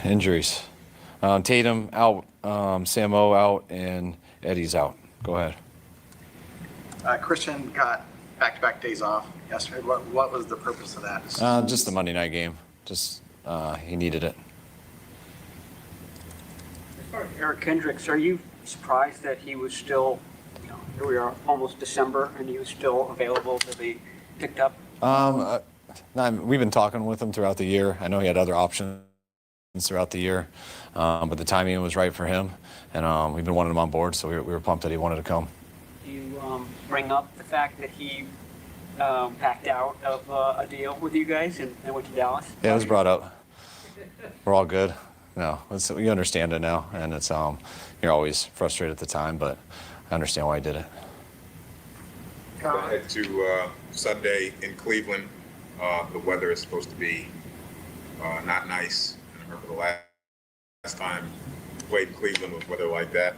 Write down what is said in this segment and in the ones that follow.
Injuries. Tatum out, Sam O out, and Eddie's out. Go ahead. Christian got back-to-back days off yesterday. What was the purpose of that? Just the Monday night game. Just he needed it. As far as Eric Kendricks, are you surprised that he was still, here we are almost December, and he was still available to be picked up? We've been talking with him throughout the year. I know he had other options throughout the year, but the timing was right for him, and we've been wanting him on board, so we were pumped that he wanted to come. Do you bring up the fact that he backed out of a deal with you guys and went to Dallas? Yeah, it was brought up. We're all good. No, we understand it now, and it's you're always frustrated at the time, but I understand why he did it. Go ahead to Sunday in Cleveland. The weather is supposed to be not nice. I remember the last time we played in Cleveland with weather like that.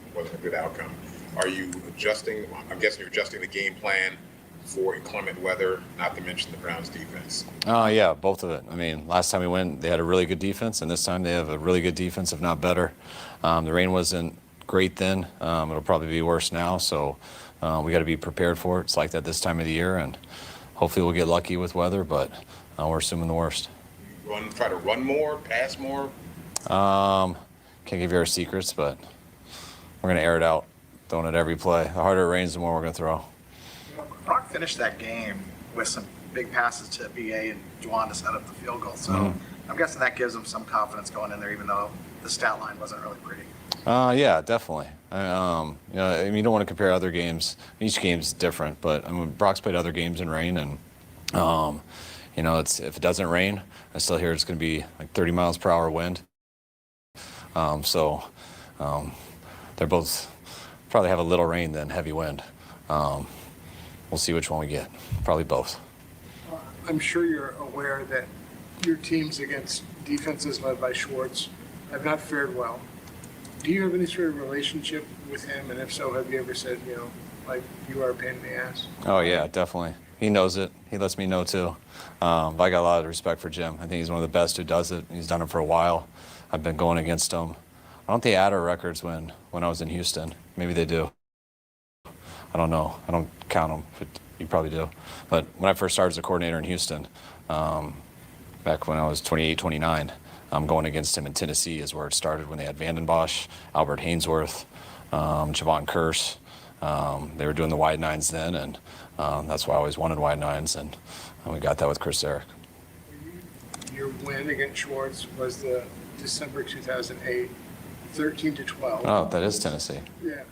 It wasn't a good outcome. Are you adjusting? I'm guessing you're adjusting the game plan for inclement weather, not to mention the Browns' defense. Yeah, both of it. I mean, last time we went, they had a really good defense, and this time they have a really good defense, if not better. The rain wasn't great then. It'll probably be worse now, so we got to be prepared for it. It's like that this time of the year, and hopefully we'll get lucky with weather, but we're assuming the worst. Try to run more, pass more? Can't give you our secrets, but we're going to air it out, throwing it every play. The harder it rains, the more we're going to throw. Brock finished that game with some big passes to BA and Juwan to set up the field goal. So I'm guessing that gives him some confidence going in there, even though the stat line wasn't really pretty. Yeah, definitely. I mean, you don't want to compare other games. Each game's different, but I mean, Brock's played other games in rain, and if it doesn't rain, I still hear it's going to be like 30 miles per hour wind. So they're both probably have a little rain than heavy wind. We'll see which one we get. Probably both. I'm sure you're aware that your teams against defenses led by Schwartz have not fared well. Do you have any sort of relationship with him? And if so, have you ever said, you are a pain in the ass? Oh, yeah, definitely. He knows it. He lets me know, too. But I got a lot of respect for Jim. I think he's one of the best who does it. He's done it for a while. I've been going against him. I don't think they add our records when I was in Houston. Maybe they do. I don't know. I don't count them, but you probably do. But when I first started as a coordinator in Houston, back when I was 28, 29, going against him in Tennessee is where it started, when they had Vanden Bosch, Albert Hainsworth, Javon Curse. They were doing the wide nines then, and that's why I always wanted wide nines, and we got that with Chris Eric. Your win against Schwartz was the December 2008, 13-12. Oh, that is Tennessee. Yeah.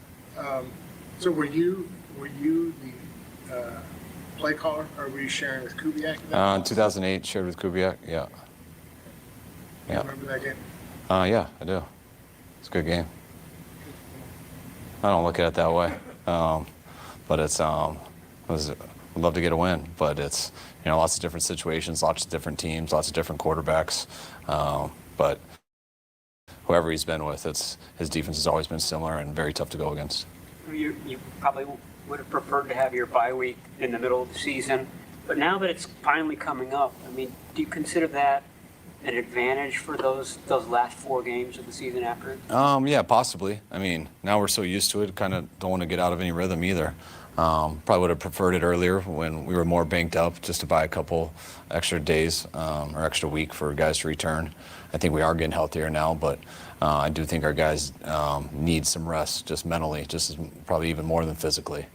So were you the play caller, or were you sharing with Kubiak? In 2008, shared with Kubiak, yeah. You remember that game? Yeah, I do. It's a good game. I don't look at it that way, but it's I'd love to get a win, but it's lots of different situations, lots of different teams, lots of different quarterbacks, but whoever he's been with, his defense has always been similar and very tough to go against. You probably would have preferred to have your bye week in the middle of the season, but now that it's finally coming up, I mean, do you consider that an advantage for those last 4 games of the season after? Yeah, possibly. I mean, now we're so used to it, kind of don't want to get out of any rhythm either. Probably would have preferred it earlier when we were more banked up, just to buy a couple extra days or extra week for guys to return. I think we are getting healthier now, but I do think our guys need some rest, just mentally, probably even more than physically,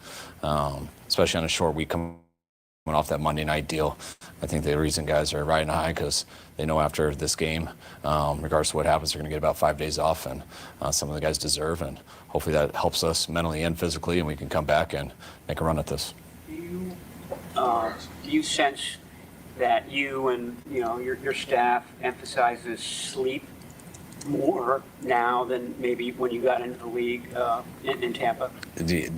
especially on a short week coming off that Monday night deal. I think the reason guys are riding high because they know after this game, regardless of what happens, they're going to get about 5 days off, and some of the guys deserve, and hopefully that helps us mentally and physically, and we can come back and make a run at this. Do you sense that you and your staff emphasizes sleep more now than maybe when you got into the league in Tampa?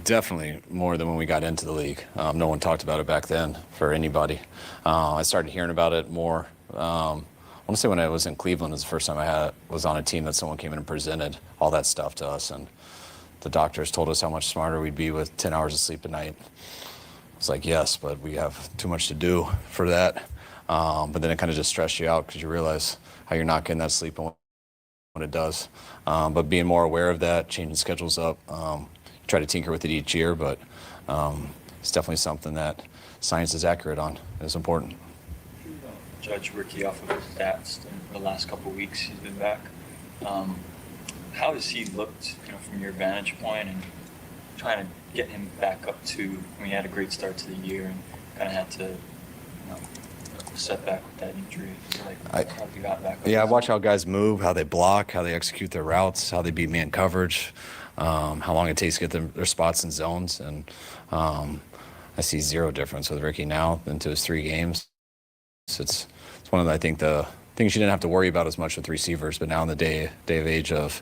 Definitely more than when we got into the league. No one talked about it back then for anybody. I started hearing about it more. I want to say when I was in Cleveland was the first time I was on a team that someone came in and presented all that stuff to us, and the doctors told us how much smarter we'd be with 10 hours of sleep a night. It's like, yes, but we have too much to do for that. But then it kind of just stressed you out because you realize how you're not getting that sleep and it does. But being more aware of that, changing schedules up, try to tinker with it each year, but it's definitely something that science is accurate on. It's important. Judge Ricky off of his stats in the last couple of weeks he's been back. How has he looked, from your vantage point, and trying to get him back up to? He had a great start to the year and kind of had to, set back with that injury. How he got back up? Yeah, I watch how guys move, how they block, how they execute their routes, how they beat man coverage, how long it takes to get their spots and zones, and I see zero difference with Ricky now into his 3 games. It's one of the, I think, the things you didn't have to worry about as much with receivers, but now in the day of age of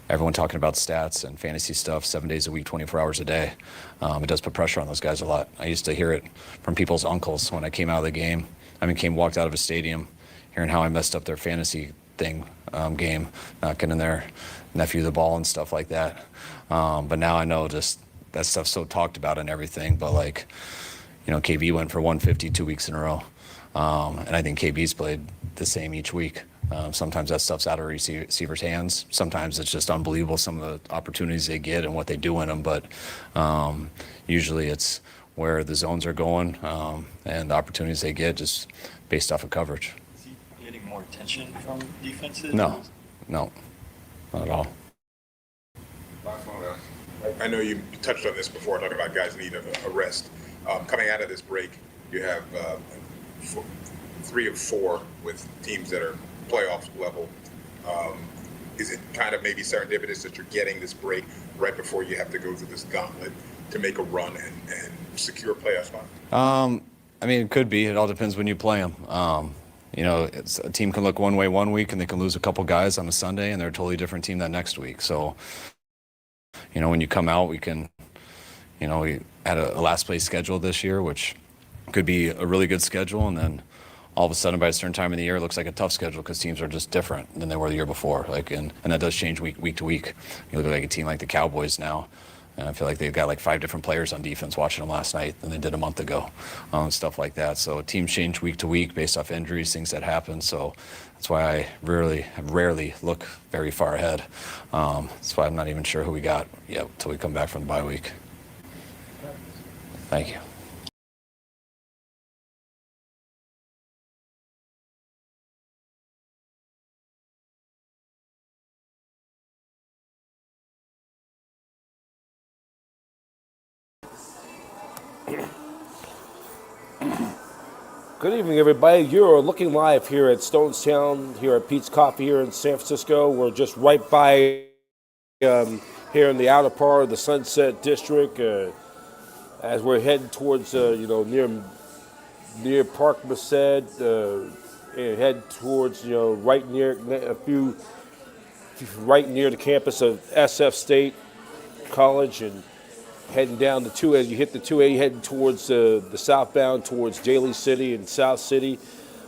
everyone talking about stats and fantasy stuff 7 days a week, 24 hours a day, it does put pressure on those guys a lot. I used to hear it from people's uncles when I came out of the game. Walked out of a stadium, hearing how I messed up their fantasy game, not getting their nephew the ball and stuff like that. But now I know just that stuff's so talked about and everything. But KB went for 150 2 weeks in a row. And I think KB's played the same each week. Sometimes that stuff's out of receivers' hands. Sometimes it's just unbelievable some of the opportunities they get and what they do in them. But usually it's where the zones are going and the opportunities they get just based off of coverage. Is he getting more attention from defenses? No, not at all. I know you touched on this before, talking about guys needing a rest. Coming out of this break, you have 3 of 4 with teams that are playoff level. Is it kind of maybe serendipitous that you're getting this break right before you have to go through this gauntlet to make a run and secure a playoff spot? It could be. It all depends when you play them. A team can look one way one week and they can lose a couple guys on a Sunday and they're a totally different team that next week. So, when you come out, we had a last place schedule this year, which could be a really good schedule. And then all of a sudden by a certain time of the year, it looks like a tough schedule because teams are just different than they were the year before. And that does change week to week. You look at like a team like the Cowboys now, and I feel like they've got like 5 different players on defense watching them last night than they did a month ago, stuff like that. So teams change week to week based off injuries, things that happen. So that's why I rarely look very far ahead. That's why I'm not even sure who we got yet until we come back from the bye week. Thank you. Good evening, everybody. You're looking live here at Stonestown, here at Pete's Coffee here in San Francisco. We're just right by here in the outer part of the Sunset District as we're heading towards, near Park Merced, and head towards, right near the campus of SF State College, and heading down the 2A. As you hit the 2A, heading towards the southbound, towards Daly City and South City.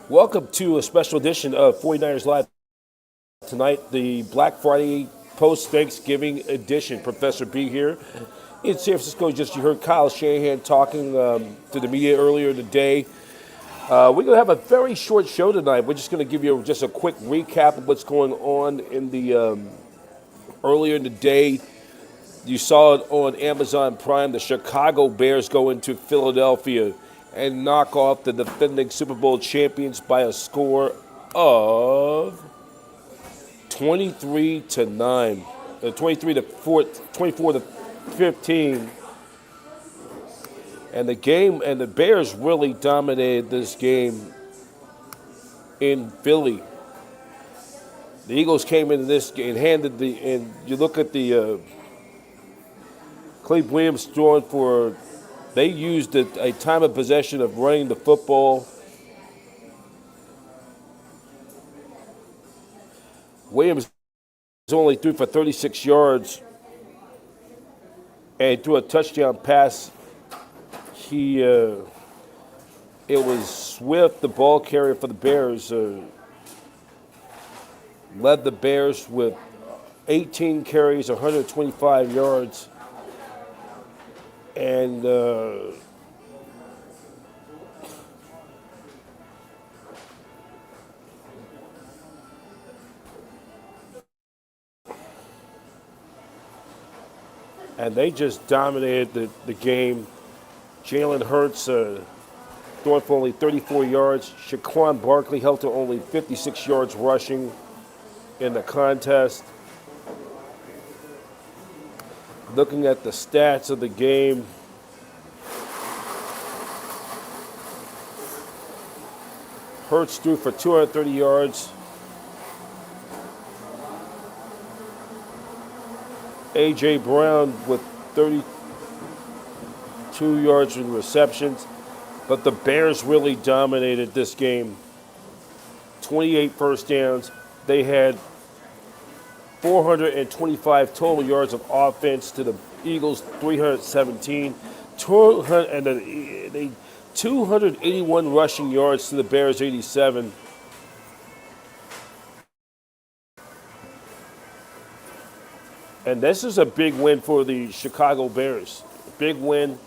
Welcome to a special edition of 49ers Live tonight, the Black Friday post-Thanksgiving edition. Professor B here in San Francisco. Just you heard Kyle Shanahan talking to the media earlier today. We're going to have a very short show tonight. We're just going to give you just a quick recap of what's going on in the earlier in the day. You saw it on Amazon Prime. The Chicago Bears go into Philadelphia and knock off the defending Super Bowl champions by a score of 23-9, 24-15. And the Bears really dominated this game in Philly. The Eagles came into this game and you look at the Cleve Williams throwing they used a time of possession of running the football. Williams only threw for 36 yards and threw a touchdown pass. It was Swift, the ball carrier for the Bears, led the Bears with 18 carries, 125 yards. And and they just dominated the game. Jalen Hurts throwing for only 34 yards. Shaquan Barkley held to only 56 yards rushing in the contest. Looking at the stats of the game, Hurts threw for 230 yards. A.J. Brown with 32 yards in receptions. But the Bears really dominated this game. 28 first downs. They had 425 total yards of offense to the Eagles, 317. 281 rushing yards to the Bears, 87. And this is a big win for the Chicago Bears. Big win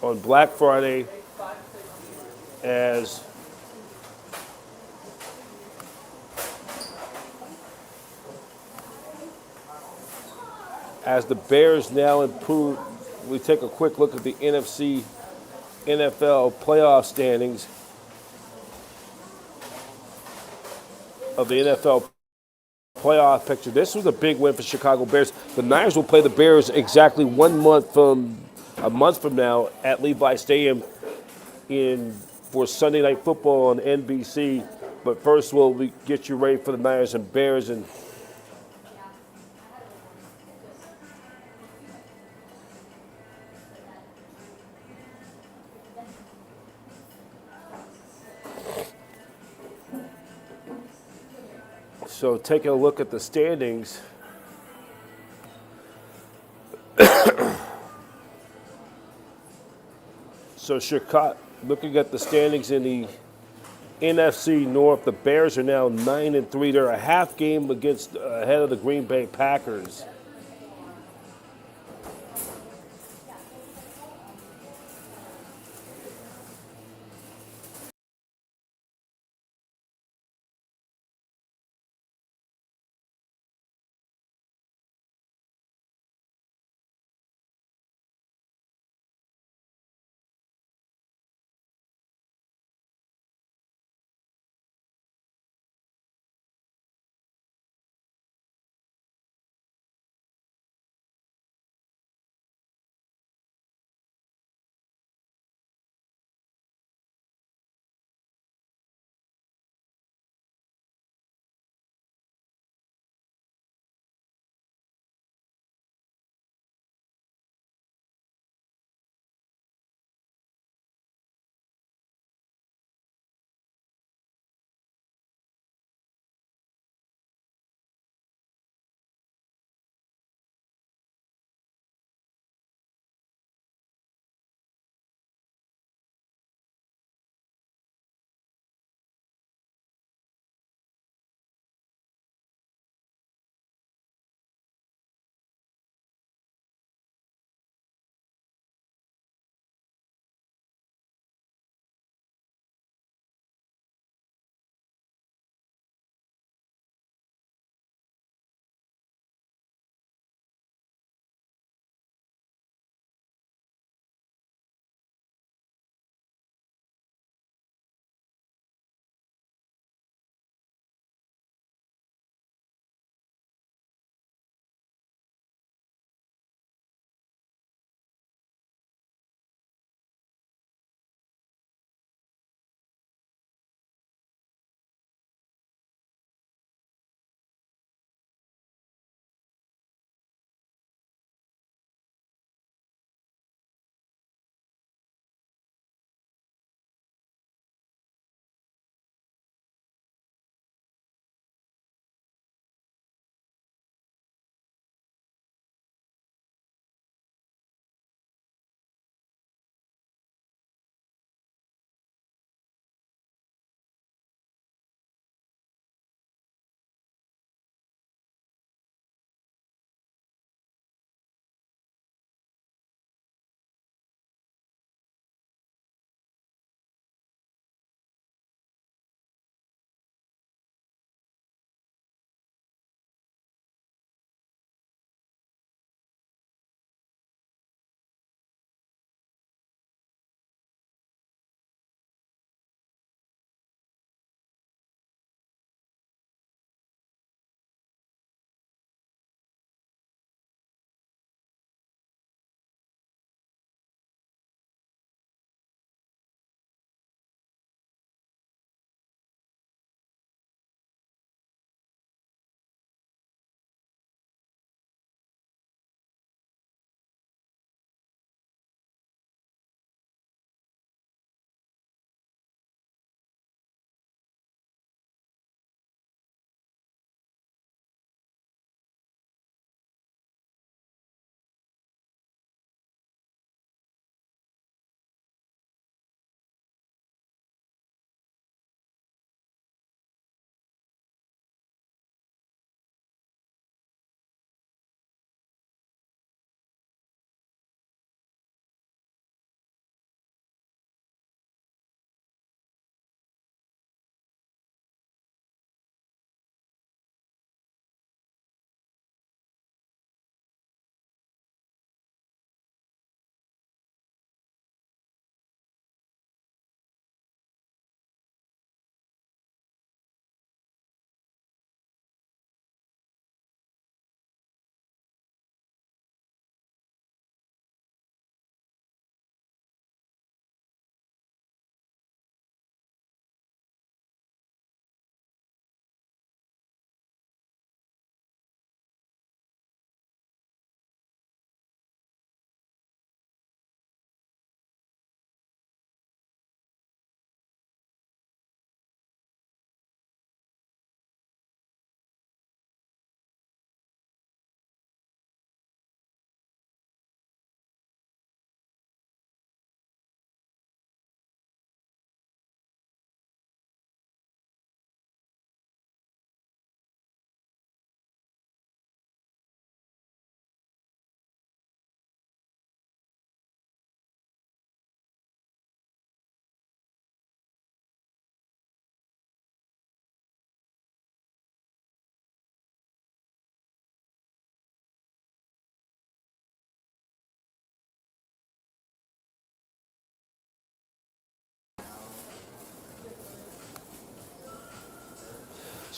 on Black Friday as the Bears now improve. We take a quick look at the NFC NFL playoff standings of the NFL playoff picture. This was a big win for Chicago Bears. The Niners will play the Bears exactly a month from now at Levi Stadium for Sunday Night Football on NBC. But first, we'll get you ready for the Niners and Bears. And so taking a look at the standings. So Chicago, looking at the standings in the NFC North, the Bears are now 9-3. They're a half game ahead of the Green Bay Packers.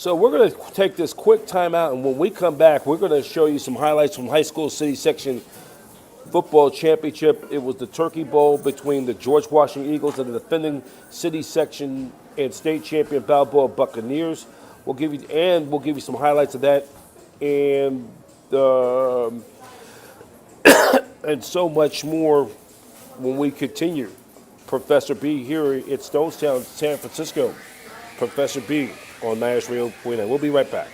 So we're going to take this quick timeout, and when we come back, we're going to show you some highlights from high school city section football championship. It was the Turkey Bowl between the George Washington Eagles and the defending city section and state champion Balboa Buccaneers. We'll give you some highlights of that, and and so much more when we continue. Professor B here at Stonestown, San Francisco. Professor B on Niners Radio 49. We'll be right back.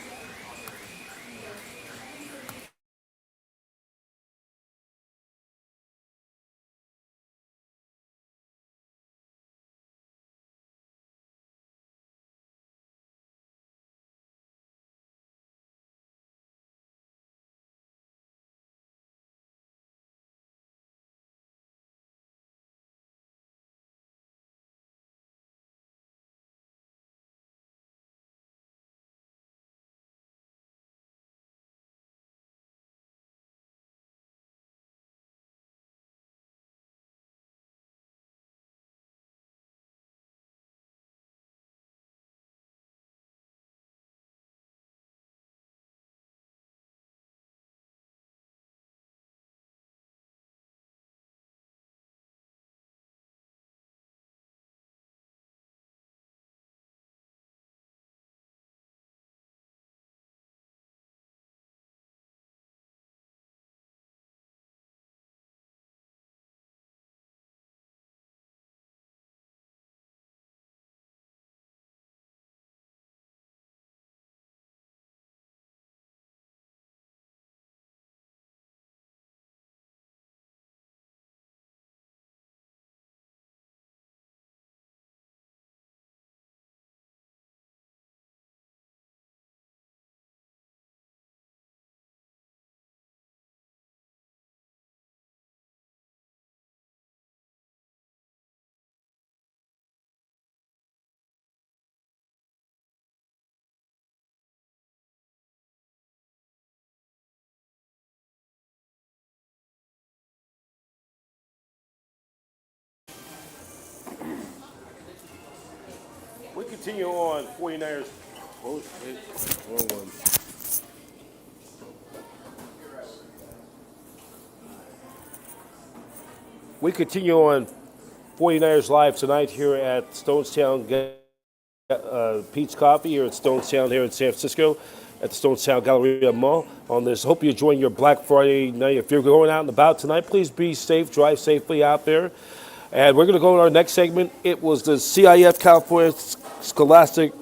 We continue on 49ers. Oh, wrong one. We continue on 49ers Live tonight here at Stonestown Pete's Coffee here at Stonestown here in San Francisco at the Stonestown Galleria Mall on this. Hope you're enjoying your Black Friday night. If you're going out and about tonight, please be safe, drive safely out there. And we're going to go to our next segment. It was the CIF California Scholastic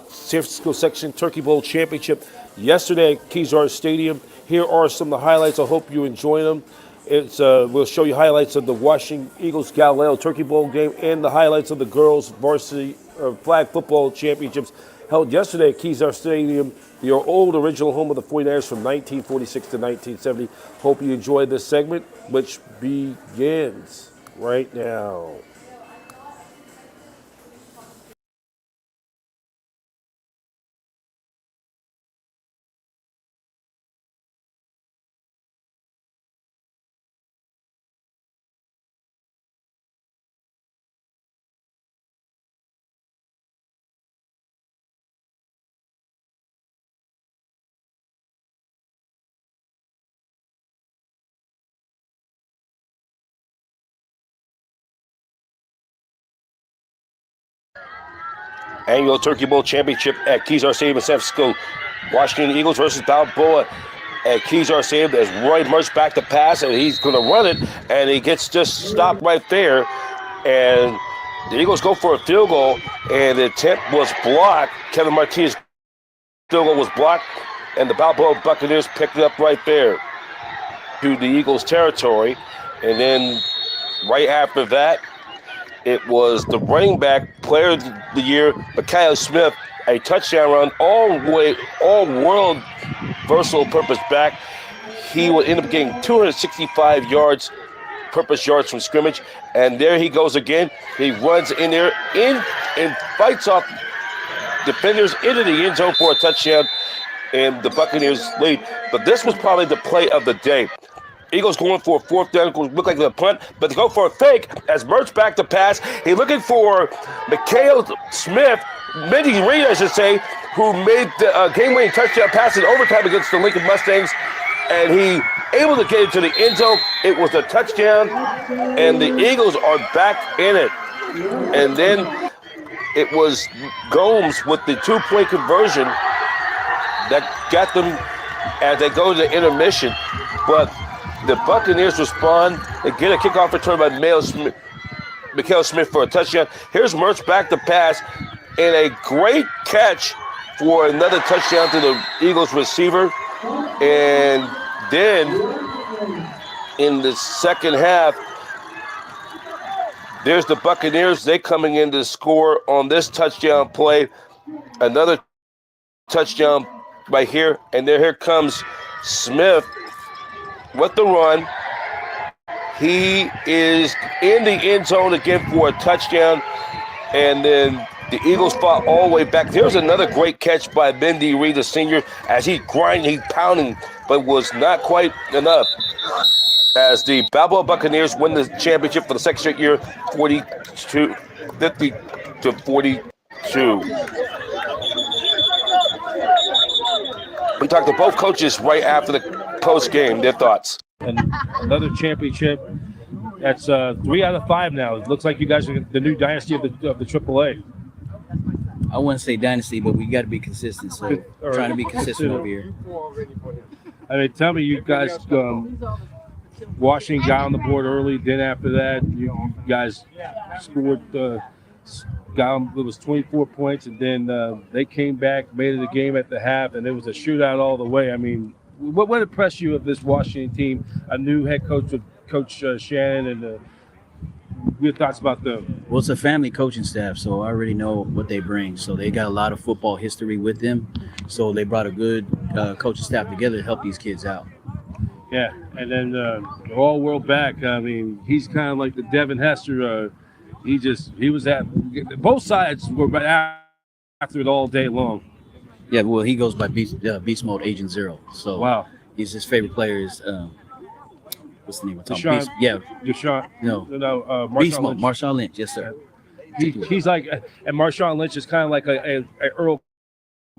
San Francisco Section Turkey Bowl Championship yesterday at Kezar Stadium. Here are some of the highlights. I hope you enjoy them. We'll show you highlights of the Washington Eagles Galileo Turkey Bowl game and the highlights of the girls varsity flag football championships held yesterday at Kezar Stadium, the old original home of the 49ers from 1946 to 1970. Hope you enjoyed this segment, which begins right now. Annual Turkey Bowl Championship at Kezar Stadium in San Francisco. Washington Eagles versus Balboa at Kezar Stadium as Roy Mertz back to pass, and he's going to run it, and he gets just stopped right there. And the Eagles go for a field goal, and the attempt was blocked. Kevin Martinez's field goal was blocked, and the Balboa Buccaneers picked it up right there to the Eagles' territory. And then right after that, it was the running back player of the year, Micaiah Smith, a touchdown run, all-world versatile purpose back. He would end up getting 265 yards, purpose yards from scrimmage. And there he goes again. He runs in there and fights off defenders into the end zone for a touchdown, and the Buccaneers lead. But this was probably the play of the day. Eagles going for a fourth down, look like a punt, but they go for a fake as Mertz back to pass. He's looking for Micaiah Smith, Mindy Reed, I should say, who made the game-winning touchdown pass in overtime against the Lincoln Mustangs, and he able to get into the end zone. It was a touchdown, and the Eagles are back in it. And then it was Gomes with the two-point conversion that got them as they go to the intermission. But the Buccaneers respond. They get a kickoff return by Mikael Smith for a touchdown. Here's Mertz back to pass, and a great catch for another touchdown to the Eagles receiver. And then in the second half, there's the Buccaneers. They coming in to score on this touchdown play. Another touchdown right here. And then here comes Smith with the run. He is in the end zone again for a touchdown. And then the Eagles fought all the way back. There's another great catch by Bendy Reed, the senior, as he pounding, but was not quite enough. As the Balboa Buccaneers win the championship for the second straight year, 50-42. We talked to both coaches right after the post game. Their thoughts. And another championship. That's 3 out of 5 now. It looks like you guys are the new dynasty of the AAA. I wouldn't say dynasty, but we got to be consistent. So trying to be consistent over here. I mean, tell me, you guys, Washington got on the board early. Then after that, you guys scored. It was 24 points, and then they came back, made it a game at the half, and it was a shootout all the way. I mean, what impressed you of this Washington team? A new head coach with Coach Shannon, and your thoughts about them? Well, it's a family coaching staff, so I already know what they bring. So they got a lot of football history with them. So they brought a good coaching staff together to help these kids out. Yeah, and then the all-world back. I mean, he's kind of like the Devin Hester. He was at both sides were right after it all day long. Yeah, well, he goes by Beast Mode Agent Zero. So wow, his favorite player is what's the name of the Deshaun? Yeah, Deshaun. No, Marshawn Beast Mode, Lynch. Marshawn Lynch. Yes, sir. He's like, and Marshawn Lynch is kind of like a Earl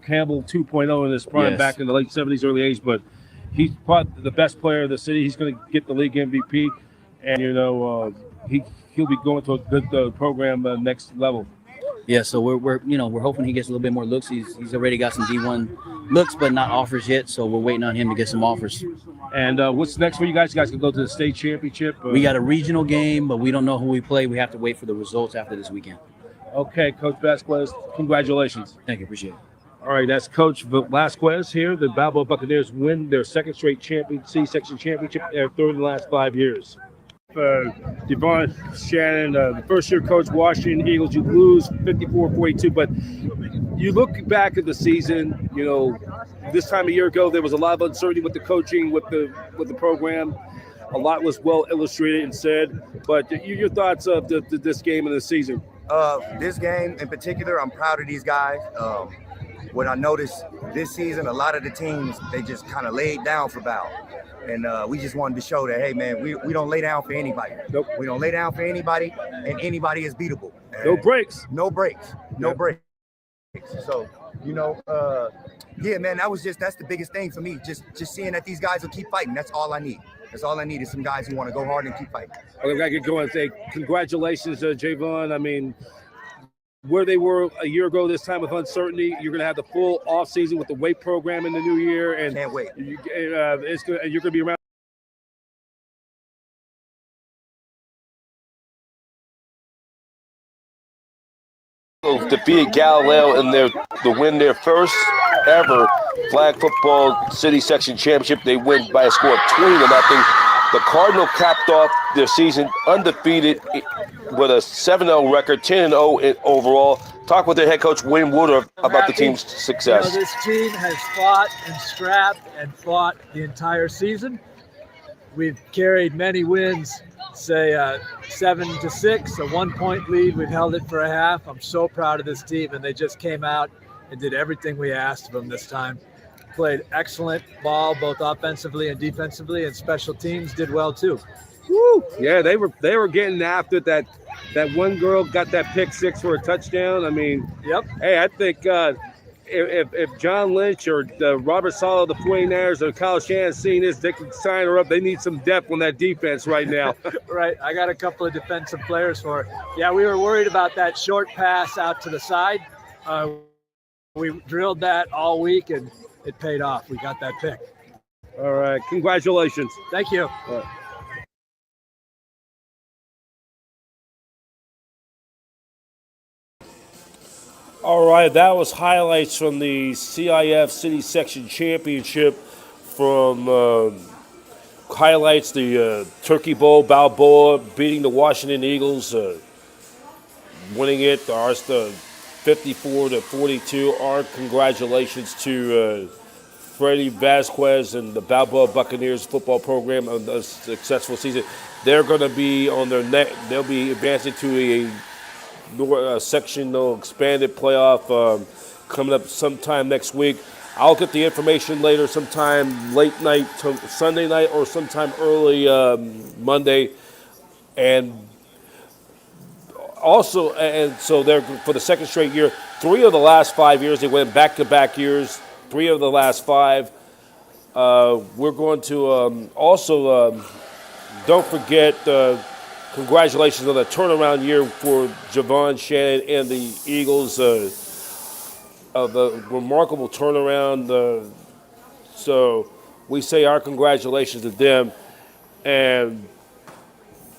Campbell 2.0 in his prime, Yes. back in the late 70s, early 80s. But he's probably the best player of the city. He's going to get the league MVP, and he'll be going to a good program next level. Yeah, so we're hoping he gets a little bit more looks. He's already got some D1 looks, but not offers yet. So we're waiting on him to get some offers. And what's next for you guys? You guys can go to the state championship. We got a regional game, but we don't know who we play. We have to wait for the results after this weekend. Okay, Coach Vasquez, congratulations. Thank you, appreciate it. All right, that's Coach Vasquez here. The Balboa Buccaneers win their second straight C-section championship, their third in the last 5 years. Devon Shannon, the first-year coach, Washington Eagles, you lose 54-42, but you look back at the season, this time a year ago, there was a lot of uncertainty with the coaching, with the program. A lot was well illustrated and said, but your thoughts of this game and the season? This game in particular, I'm proud of these guys. What I noticed this season, a lot of the teams, they just kind of laid down for Val. And we just wanted to show that, hey, man, we don't lay down for anybody. Nope. We don't lay down for anybody, and anybody is beatable. And No breaks. No breaks. No breaks. So, yeah, man, that's the biggest thing for me. Just seeing that these guys will keep fighting. That's all I need. That's all I need is some guys who want to go hard and keep fighting. Okay, I got to go and say congratulations, Javon. I mean, where they were a year ago this time with uncertainty, you're going to have the full off season with the weight program in the new year, and Can't wait. you're going to be around. Defeated Galileo in to win their first ever flag football city section championship. They win by a score of 20-0. The Cardinal capped off their season undefeated with a 7-0 record, 10-0 overall. Talk with their head coach, Wayne Woodruff, about the team's success. This team has fought and scrapped and fought the entire season. We've carried many wins, say 7-6, a 1-point lead. We've held it for a half. I'm so proud of this team, and they just came out and did everything we asked of them this time. Played excellent ball, both offensively and defensively, and special teams did well too. Woo! Yeah, they were getting after that. That one girl got that pick six for a touchdown. I mean, Yep. hey, I think if John Lynch or Robert Saleh, the 49ers, or Kyle Shanahan seeing this, they can sign her up. They need some depth on that defense right now. Right. I got a couple of defensive players for it. Yeah, we were worried about that short pass out to the side. We drilled that all week, and it paid off. We got that pick. All right. Congratulations. Thank you. All right, that was highlights from the CIF City Section Championship from highlights the Turkey Bowl, Balboa beating the Washington Eagles, winning it, ours 54-42. Our congratulations to Freddie Vasquez and the Balboa Buccaneers football program on a successful season. They're going to be on their neck. They'll be advancing to a sectional expanded playoff coming up sometime next week. I'll get the information later, sometime late night, Sunday night, or sometime early Monday. And also, and so they're for the second straight year. 3 of the last 5 years, they went back-to-back years. 3 of the last 5. We're going to also don't forget. Congratulations on the turnaround year for Javon Shannon and the Eagles. Of the remarkable turnaround. So we say our congratulations to them.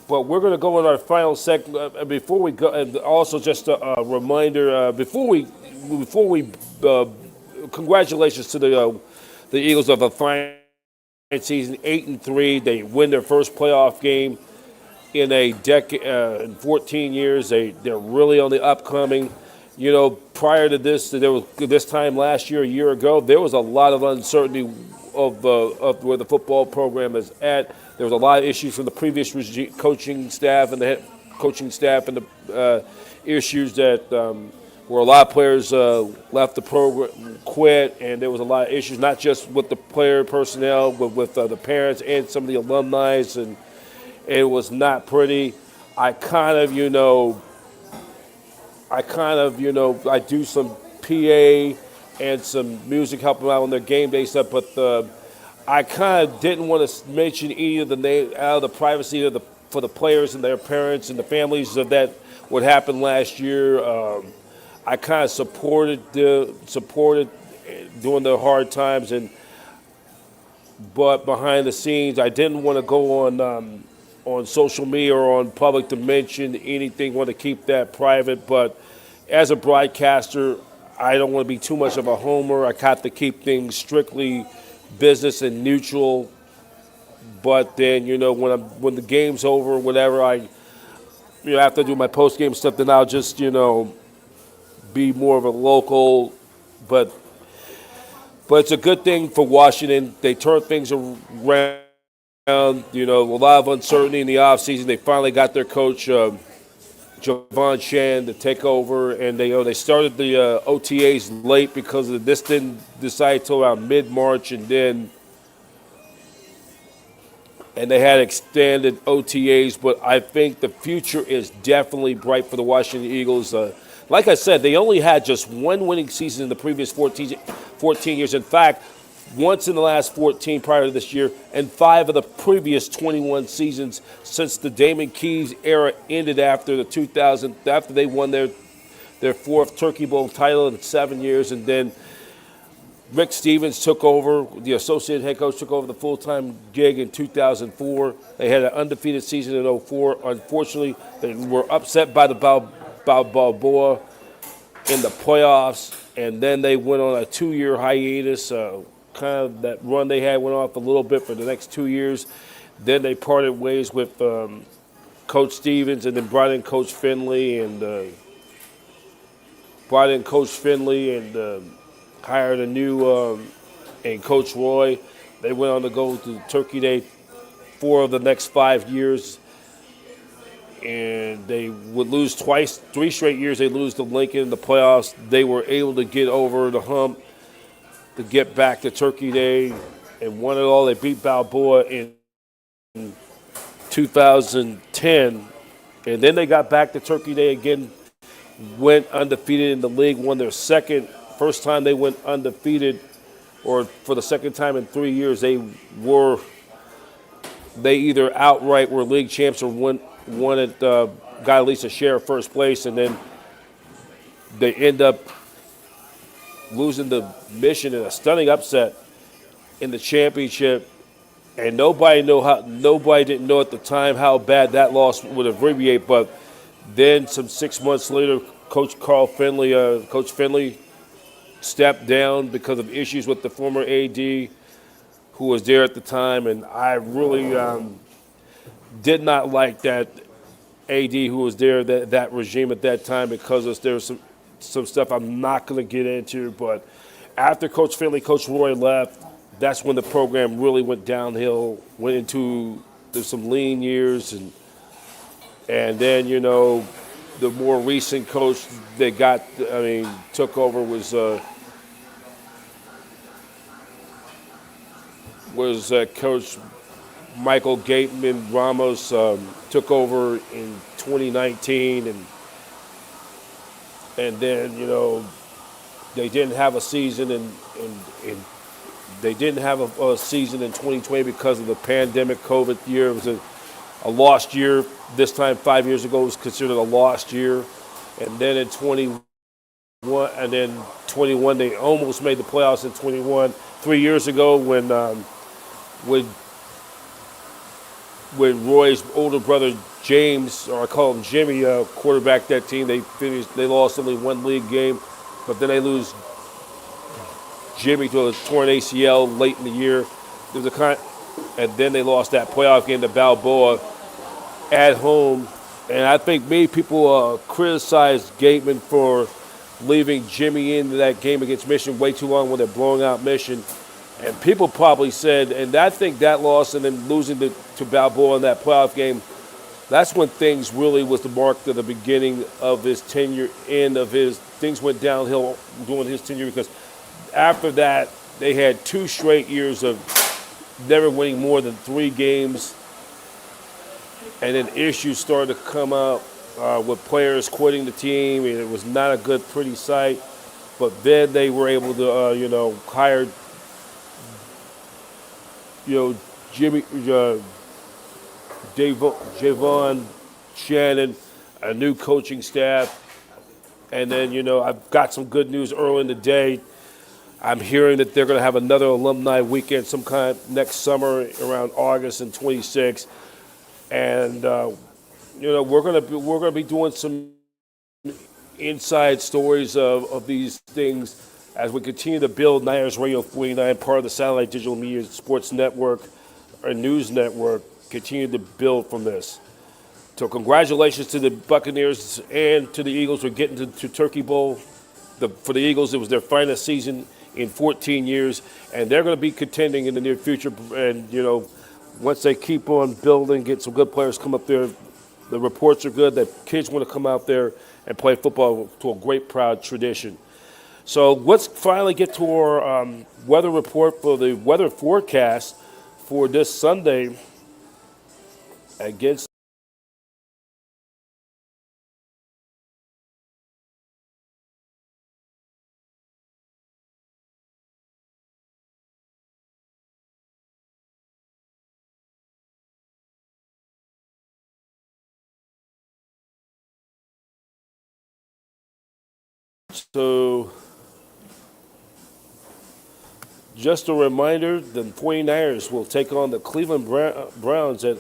But we're going to go in our final segment. Before we go, and also just a reminder, before we congratulations to the Eagles of a fine season, 8-3. They win their first playoff game in a decade, in 14 years. They're really on the upcoming. You know, prior to this, there was this time last year, a year ago, there was a lot of uncertainty of where the football program is at. There was a lot of issues from the previous coaching staff and the head coaching staff, and the issues that where a lot of players left the program, quit, and there was a lot of issues, not just with the player personnel, but with the parents and some of the alumni, and it was not pretty. I do some PA and some music helping out on their game day stuff, but I kind of didn't want to mention any of the name out of the privacy of for the players and their parents and the families of that what happened last year. I kind of supported during the hard times, but behind the scenes, I didn't want to go on social media or on public to mention anything. Want to keep that private, but as a broadcaster, I don't want to be too much of a homer. I have to keep things strictly business and neutral. But then, when the game's over, whatever, after I do my post game stuff, then I'll just be more of a local. But it's a good thing for Washington. They turned things around. A lot of uncertainty in the offseason. They finally got their coach, Javon Shannon, to take over, and they started the OTAs late because this didn't decide till around mid-March, and they had extended OTAs. But I think the future is definitely bright for the Washington Eagles. Like I said, they only had just one winning season in the previous 14 years. In fact, once in the last 14 prior to this year, and 5 of the previous 21 seasons since the Damon Keys era ended after after they won their 4th Turkey Bowl title in 7 years, and then Rick Stevens took over, the associate head coach took over the full-time gig in 2004. They had an undefeated season in 2004. Unfortunately, they were upset by the Balboa in the playoffs, and then they went on a 2-year hiatus. Kind of that run they had went off a little bit for the next 2 years. Then they parted ways with Coach Stevens, and then brought in Coach Finley and hired a new and Coach Roy. They went on to go to Turkey Day 4 of the next 5 years, and they would lose twice. 3 straight years they lose to Lincoln in the playoffs. They were able to get over the hump to get back to Turkey Day and won it all. They beat Balboa in 2010, and then they got back to Turkey Day again, went undefeated in the league, won their second first time they went undefeated, or for the second time in 3 years, they either outright were league champs or won it, got at least a share of first place, and then they end up losing the Mission in a stunning upset in the championship. And nobody didn't know at the time how bad that loss would abbreviate. But then, some 6 months later, Coach Finley stepped down because of issues with the former AD who was there at the time, and I really did not like that AD who was there, that regime at that time, because there was some stuff I'm not going to get into. But after Coach Finley, Coach Roy left, that's when the program really went downhill, went into some lean years, and then, the more recent coach they took over was Coach Michael Gateman Ramos, took over in 2019, and then, they didn't have a season and they didn't have a season in 2020 because of the pandemic COVID year. It was a lost year. This time 5 years ago, it was considered a lost year. And then in 21, they almost made the playoffs in 21. 3 years ago, when Roy's older brother James, or I call him Jimmy, quarterbacked that team, they lost only one league game, but then they lose Jimmy to a torn ACL late in the year. And then they lost that playoff game to Balboa at home. And I think many people criticized Gateman for leaving Jimmy into that game against Mission way too long when they're blowing out Mission. And people probably said, and I think that loss and then losing to Balboa in that playoff game, that's when things really was the mark to the beginning of his tenure, things went downhill during his tenure, because after that, they had 2 straight years of never winning more than 3 games. And then issues started to come up with players quitting the team, and it was not a pretty sight. But then they were able to, hire, Jimmy, Javon Shannon, a new coaching staff. And then, I've got some good news early in the day. I'm hearing that they're going to have another alumni weekend sometime next summer around August and 26. And we're going to be doing some inside stories of these things as we continue to build Niners Radio 49, part of the Satellite Digital Media Sports Network, or news network. Continue to build from this. So congratulations to the Buccaneers and to the Eagles for getting to Turkey Bowl. For the Eagles, it was their finest season in 14 years, and they're going to be contending in the near future. And, once they keep on building, get some good players come up there, the reports are good that kids want to come out there and play football to a great, proud tradition. So let's finally get to our weather report for the weather forecast for this Sunday against So, just a reminder, the 49ers will take on the Cleveland Browns at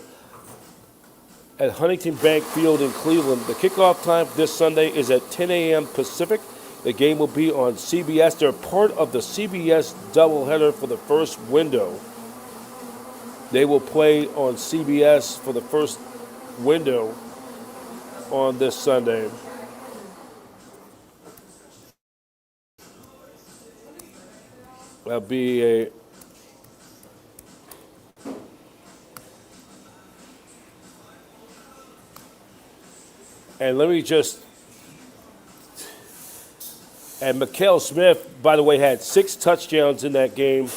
Huntington Bank Field in Cleveland. The kickoff time this Sunday is at 10 a.m. Pacific. The game will be on CBS. They're part of the CBS doubleheader for the first window. They will play on CBS for the first window on this Sunday. That'll be and let me just, and Mikhail Smith, by the way, had 6 touchdowns in that game.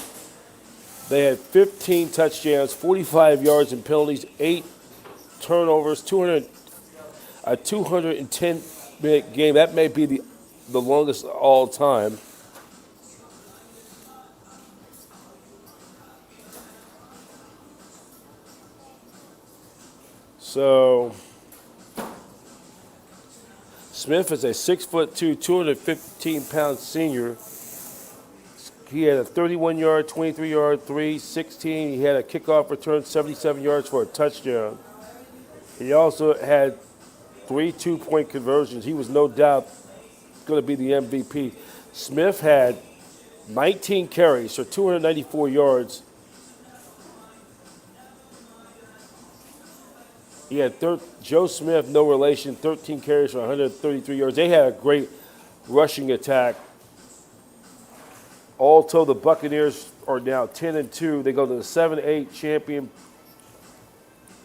They had 15 touchdowns, 45 yards and penalties, 8 turnovers, a 210-minute game. That may be the longest all time. So Smith is a 6'2", 215-pound senior. He had a 31-yard, 23-yard, 3-16. He had a kickoff return, 77 yards for a touchdown. He also had 3 two-point conversions. He was no doubt going to be the MVP. Smith had 19 carries for 294 yards. He had Joe Smith, no relation, 13 carries for 133 yards. They had a great rushing attack. All told, the Buccaneers are now 10-2. They go to the 7-8 champion,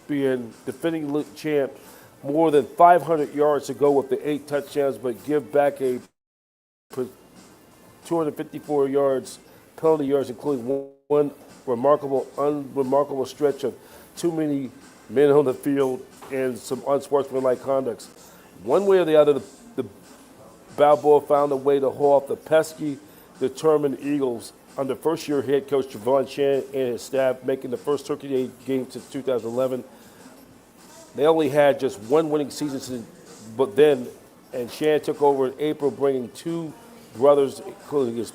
being defending league champ. More than 500 yards to go with the 8 touchdowns, but give back a 254 yards, penalty yards, including one unremarkable stretch of too many men on the field and some unsportsmanlike conducts. One way or the other, the Balboa found a way to haul off the pesky, determined Eagles under first-year head coach Javon Shannon and his staff, making the first Turkey Day game since 2011. They only had just one winning season, but then, and Shannon took over in April, bringing 2 brothers, including his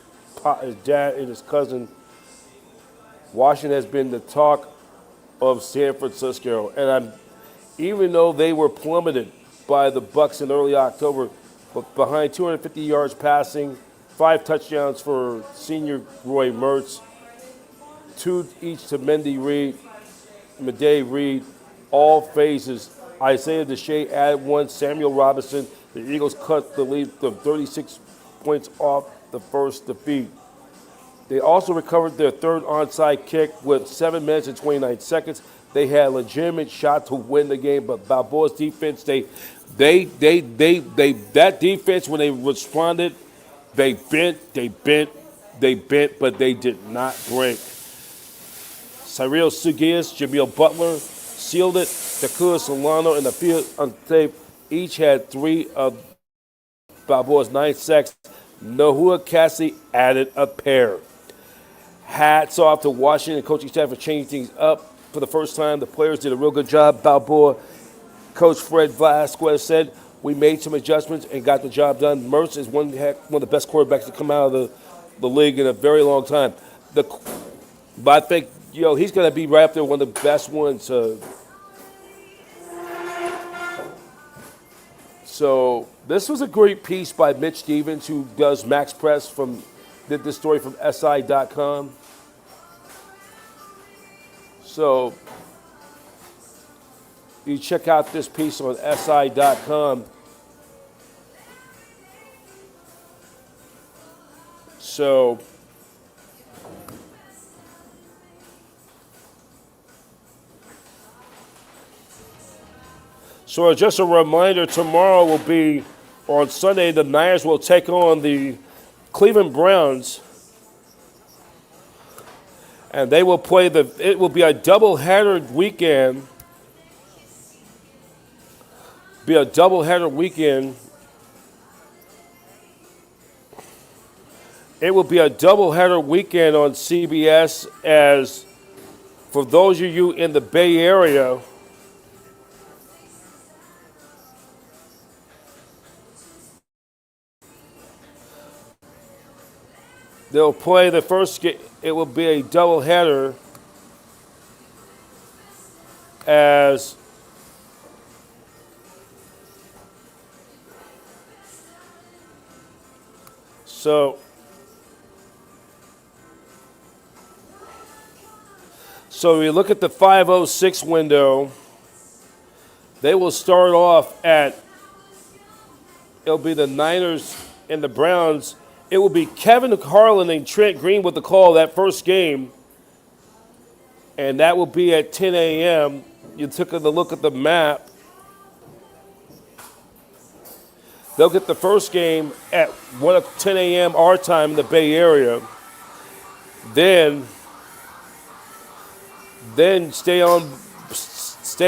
dad and his cousin. Washington has been the talk of San Francisco, and even though they were plummeted by the Bucs in early October, but behind 250 yards passing, 5 touchdowns for senior Roy Mertz, 2 each to Midday Reed, all phases. Isaiah Deshae added 1, Samuel Robinson. The Eagles cut the lead to 36 points off the first defeat. They also recovered their 3rd onside kick with 7 minutes and 29 seconds. They had a legitimate shot to win the game, but Balboa's defense, that defense, when they responded, they bent, but they did not break. Cyril Sugias, Jameel Butler sealed it. Takua Solano and the field on tape each had 3 of Balboa's 9 sacks. Nahua Cassie added a pair. Hats off to Washington coaching staff for changing things up for the first time. The players did a real good job. Balboa coach Fred Vasquez said, "We made some adjustments and got the job done." Mertz is one of the best quarterbacks to come out of the league in a very long time. But I think he's going to be right up there, one of the best ones. So this was a great piece by Mitch Stevens, who does Max Press did this story from SI.com. So you check out this piece on SI.com. So just a reminder, tomorrow will be, on Sunday, the Niners will take on the Cleveland Browns. And they will play it will be a doubleheader weekend. It will be a doubleheader weekend on CBS, as for those of you in the Bay Area, they'll play the first game. It will be a doubleheader as so we look at the 5:06 window. They will start off it'll be the Niners and the Browns. It will be Kevin Harlan and Trent Green with the call that first game, and that will be at 10 a.m. You took a look at the map. They'll get the first game at 10 a.m. our time in the Bay Area. Then stay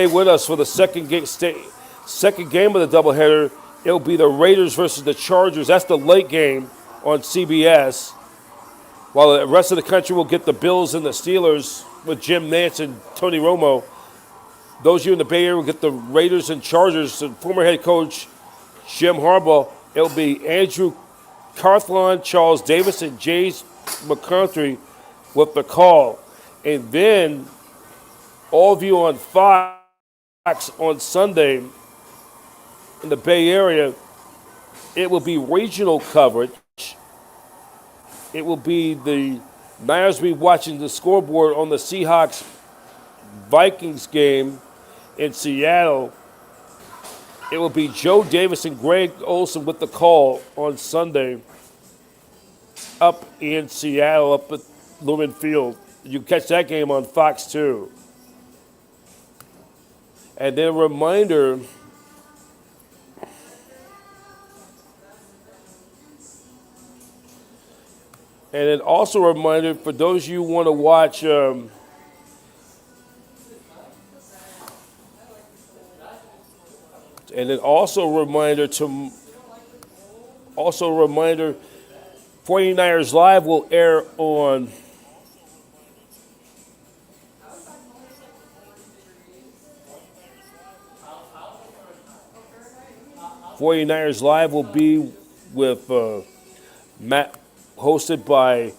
with us for the second game of the doubleheader. It'll be the Raiders versus the Chargers. That's the late game on CBS, while the rest of the country will get the Bills and the Steelers with Jim Nantz and Tony Romo. those of you in the Bay Area will get the Raiders and Chargers. And former head coach Jim Harbaugh. It'll be Andrew Carthlon, Charles Davis, and James McCourty with the call. And then all of you on Fox on Sunday in the Bay Area, it will be regional coverage. It will be the Niners will be watching the scoreboard on the Seahawks Vikings game in Seattle. It will be Joe Davis and Greg Olson with the call on Sunday up in Seattle, up at Lumen Field. You can catch that game on Fox too. And then a reminder, and then also a reminder for those of you who want to watch and then also a reminder 49ers Live will air on '49ers Live will be with Matt, hosted by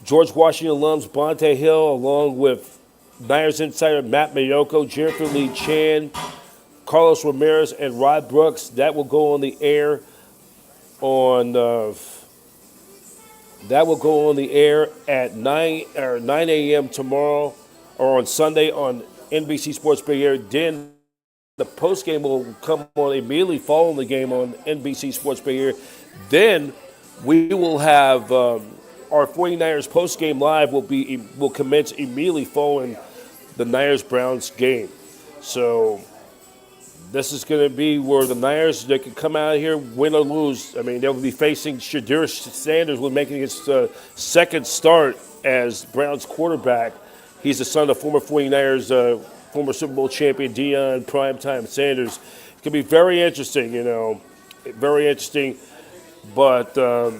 George Washington alums Bonte Hill, along with Niners insider Matt Mayoko, Jennifer Lee Chan, Carlos Ramirez, and Rod Brooks. That will go on the air on at 9 a.m. tomorrow, or on Sunday on NBC Sports Bay Area. Then the post game will come on immediately following the game on NBC Sports Bay Area. Then we will have our 49ers post game live will commence immediately following the Niners Browns game. So this is going to be where the Niners, they can come out of here, win or lose. I mean, they'll be facing Shadir Sanders, will making his second start as Browns quarterback. He's the son of former 49ers, former Super Bowl champion Deion Primetime Sanders. It's going to be very interesting, very interesting. But we'll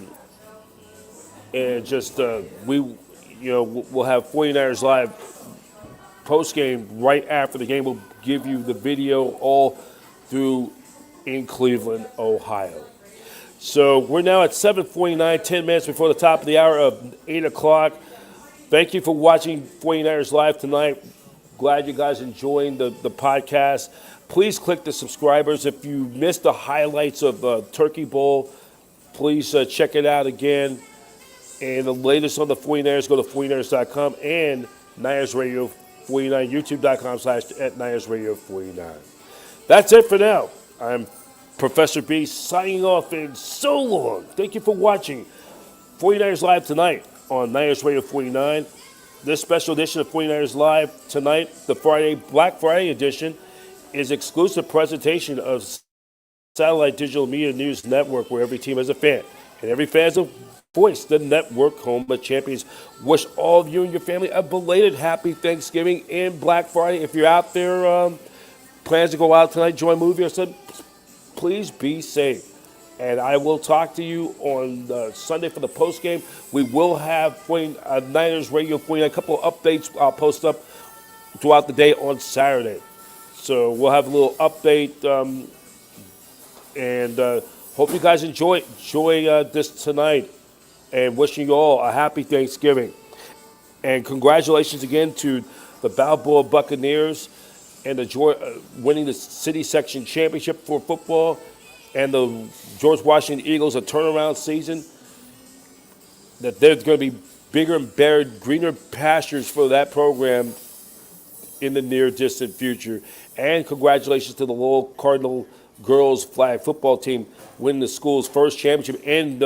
have 49ers Live post game right after the game. We'll give you the video all through in Cleveland, Ohio. So we're now at 7:49, 10 minutes before the top of the hour of 8 o'clock. Thank you for watching 49ers Live tonight. Glad you guys enjoying the podcast. Please click the subscribers. If you missed the highlights of Turkey Bowl, please check it out again. And the latest on the 49ers, go to 49ers.com and Niners Radio 49, youtube.com/@Niners Radio 49. That's it for now. I'm Professor B signing off in so long. Thank you for watching 49ers Live tonight on Niners Radio 49. This special edition of 49ers Live tonight, the Black Friday edition, is exclusive presentation of Satellite Digital Media News Network, where every team has a fan and every fan has a voice. The network, home of champions. Wish all of you and your family a belated happy Thanksgiving and Black Friday. If you're out there, plans to go out tonight, enjoy a movie or something, please be safe. And I will talk to you on Sunday for the post game. We will have Niners Radio 49, a couple of updates I'll post up throughout the day on Saturday. So we'll have a little update, and hope you guys enjoy this tonight. And wishing you all a happy Thanksgiving. And congratulations again to the Balboa Buccaneers and winning the City Section Championship for football, and the George Washington Eagles, a turnaround season. That there's going to be bigger and better, greener pastures for that program in the near distant future. And congratulations to the Lowell Cardinal girls flag football team winning the school's first championship and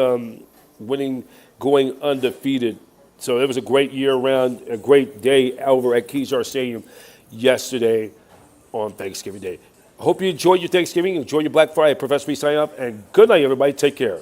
going undefeated. So it was a great year round, a great day over at Kezar Stadium yesterday on Thanksgiving Day. I hope you enjoyed your Thanksgiving, enjoy your Black Friday. Professor B signing up, and good night, everybody. Take care.